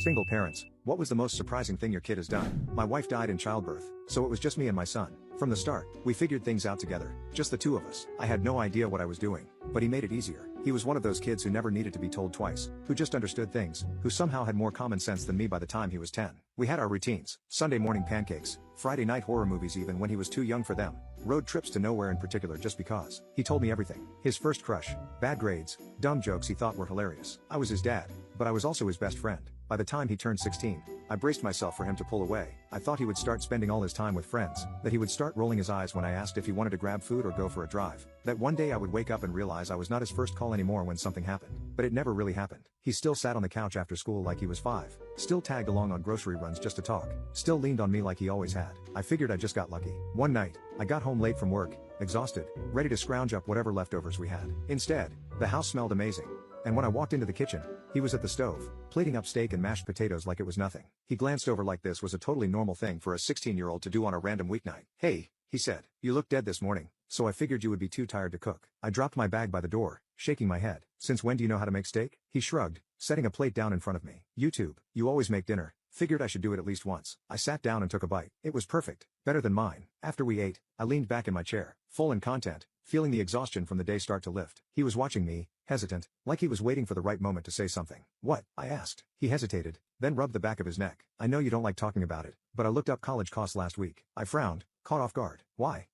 Single parents, what was the most surprising thing your kid has done? My wife died in childbirth, so it was just me and my son. From the start, we figured things out together, just the two of us. I had no idea what I was doing, but he made it easier. He was one of those kids who never needed to be told twice, who just understood things, who somehow had more common sense than me by the time he was 10. We had our routines, Sunday morning pancakes, Friday night horror movies even when he was too young for them, road trips to nowhere in particular just because. He told me everything. His first crush, bad grades, dumb jokes he thought were hilarious. I was his dad, but I was also his best friend. By the time he turned 16, I braced myself for him to pull away. I thought he would start spending all his time with friends, that he would start rolling his eyes when I asked if he wanted to grab food or go for a drive, that one day I would wake up and realize I was not his first call anymore when something happened. But it never really happened. He still sat on the couch after school like he was 5, still tagged along on grocery runs just to talk, still leaned on me like he always had. I figured I just got lucky. One night, I got home late from work, exhausted, ready to scrounge up whatever leftovers we had. Instead, the house smelled amazing. And when I walked into the kitchen, he was at the stove, plating up steak and mashed potatoes like it was nothing. He glanced over like this was a totally normal thing for a 16-year-old to do on a random weeknight. "Hey," he said, "you look dead this morning, so I figured you would be too tired to cook." I dropped my bag by the door, shaking my head. "Since when do you know how to make steak?" He shrugged, setting a plate down in front of me. "YouTube, you always make dinner. Figured I should do it at least once." I sat down and took a bite. It was perfect, better than mine. After we ate, I leaned back in my chair, full in content, feeling the exhaustion from the day start to lift. He was watching me, hesitant, like he was waiting for the right moment to say something. "What?" I asked. He hesitated, then rubbed the back of his neck. "I know you don't like talking about it, but I looked up college costs last week." I frowned, caught off guard. "Why?"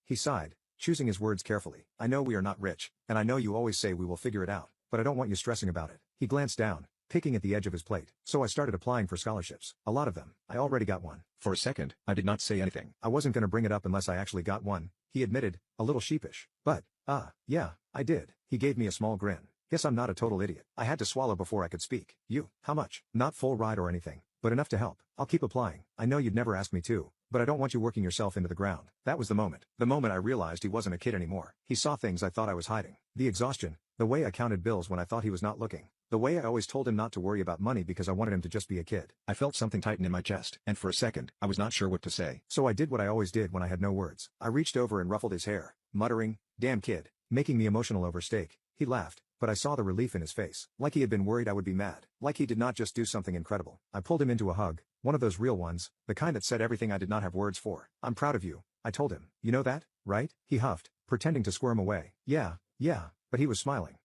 He sighed, choosing his words carefully. "I know we are not rich, and I know you always say we will figure it out, but I don't want you stressing about it." He glanced down, picking at the edge of his plate. "So I started applying for scholarships. A lot of them. I already got one." For a second, I did not say anything. I wasn't gonna bring it up unless I actually got one, he admitted, a little sheepish. "But, yeah, I did." He gave me a small grin. "Guess I'm not a total idiot." I had to swallow before I could speak. "You, how much?" "Not full ride or anything, but enough to help. I'll keep applying. I know you'd never ask me to, but I don't want you working yourself into the ground." That was the moment. The moment I realized he wasn't a kid anymore. He saw things I thought I was hiding. The exhaustion, the way I counted bills when I thought he was not looking. The way I always told him not to worry about money because I wanted him to just be a kid. I felt something tighten in my chest, and for a second, I was not sure what to say. So I did what I always did when I had no words. I reached over and ruffled his hair, muttering, "Damn kid, making me emotional over steak." He laughed, but I saw the relief in his face. Like he had been worried I would be mad. Like he did not just do something incredible. I pulled him into a hug, one of those real ones, the kind that said everything I did not have words for. "I'm proud of you," I told him. "You know that, right?" He huffed, pretending to squirm away. Yeah, but he was smiling.